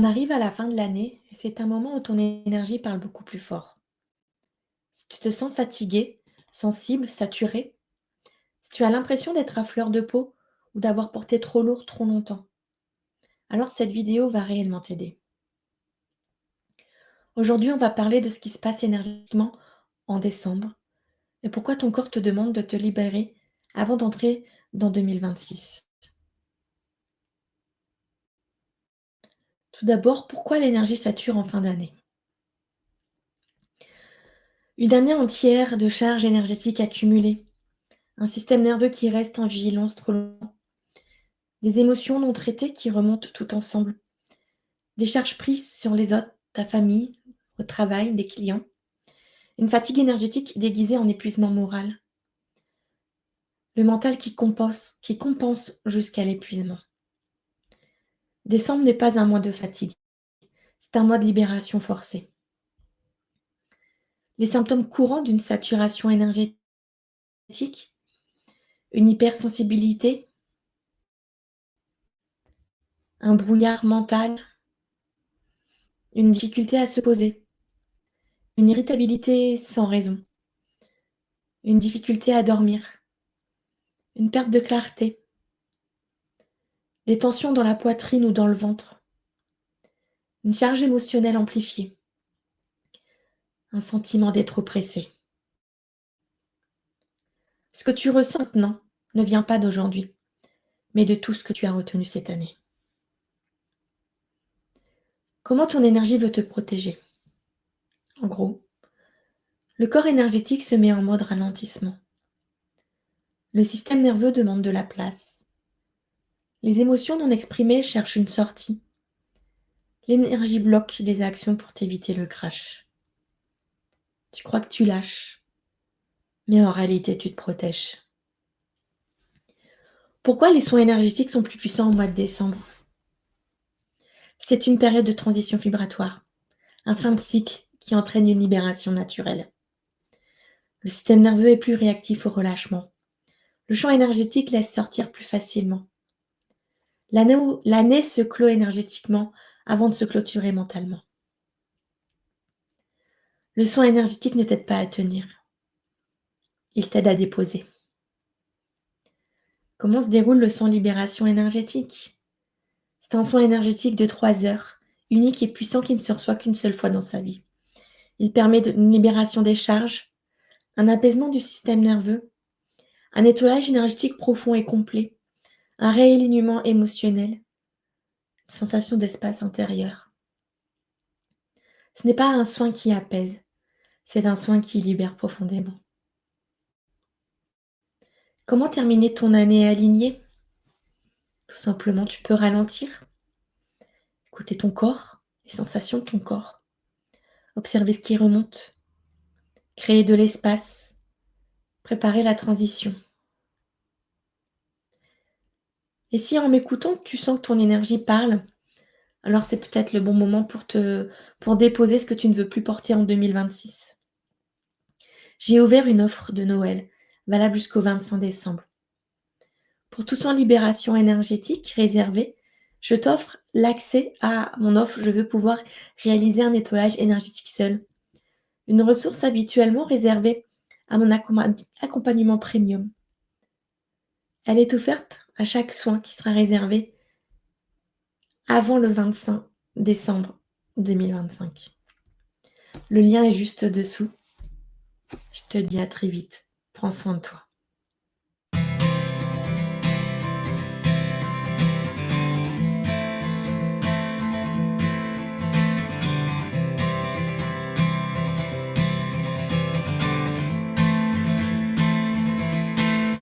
On arrive à la fin de l'année et c'est un moment où ton énergie parle beaucoup plus fort. Si tu te sens fatigué, sensible, saturé, si tu as l'impression d'être à fleur de peau ou d'avoir porté trop lourd trop longtemps, alors cette vidéo va réellement t'aider. Aujourd'hui, on va parler de ce qui se passe énergétiquement en décembre et pourquoi ton corps te demande de te libérer avant d'entrer dans 2026. Tout d'abord, pourquoi l'énergie sature en fin d'année? Une année entière de charges énergétiques accumulées, un système nerveux qui reste en vigilance trop longtemps, des émotions non traitées qui remontent tout ensemble, des charges prises sur les autres, ta famille, au travail, des clients, une fatigue énergétique déguisée en épuisement moral, le mental qui compense jusqu'à l'épuisement. Décembre n'est pas un mois de fatigue, c'est un mois de libération forcée. Les symptômes courants d'une saturation énergétique, une hypersensibilité, un brouillard mental, une difficulté à se poser, une irritabilité sans raison, une difficulté à dormir, une perte de clarté, des tensions dans la poitrine ou dans le ventre, une charge émotionnelle amplifiée, un sentiment d'être oppressé. Ce que tu ressens maintenant ne vient pas d'aujourd'hui, mais de tout ce que tu as retenu cette année. Comment ton énergie veut te protéger? En gros, le corps énergétique se met en mode ralentissement. Le système nerveux demande de la place. Les émotions non exprimées cherchent une sortie. L'énergie bloque les actions pour t'éviter le crash. Tu crois que tu lâches, mais en réalité tu te protèges. Pourquoi les soins énergétiques sont plus puissants au mois de décembre? C'est une période de transition vibratoire, un fin de cycle qui entraîne une libération naturelle. Le système nerveux est plus réactif au relâchement. Le champ énergétique laisse sortir plus facilement. L'année se clôt énergétiquement avant de se clôturer mentalement. Le soin énergétique ne t'aide pas à tenir, il t'aide à déposer. Comment se déroule le soin libération énergétique? C'est un soin énergétique de 3 heures, unique et puissant qui ne se reçoit qu'une seule fois dans sa vie. Il permet une libération des charges, un apaisement du système nerveux, un nettoyage énergétique profond et complet, un réalignement émotionnel, une sensation d'espace intérieur. Ce n'est pas un soin qui apaise, c'est un soin qui libère profondément. Comment terminer ton année alignée? Tout simplement, tu peux ralentir, écouter ton corps, les sensations de ton corps, observer ce qui remonte, créer de l'espace, préparer la transition. Et si en m'écoutant, tu sens que ton énergie parle, alors c'est peut-être le bon moment pour déposer ce que tu ne veux plus porter en 2026. J'ai ouvert une offre de Noël, valable jusqu'au 25 décembre. Pour tout soin libération énergétique réservé, je t'offre l'accès à mon offre Je veux pouvoir réaliser un nettoyage énergétique seul. Une ressource habituellement réservée à mon accompagnement premium. Elle est offerte à chaque soin qui sera réservé avant le 25 décembre 2025. Le lien est juste dessous. Je te dis à très vite. Prends soin de toi.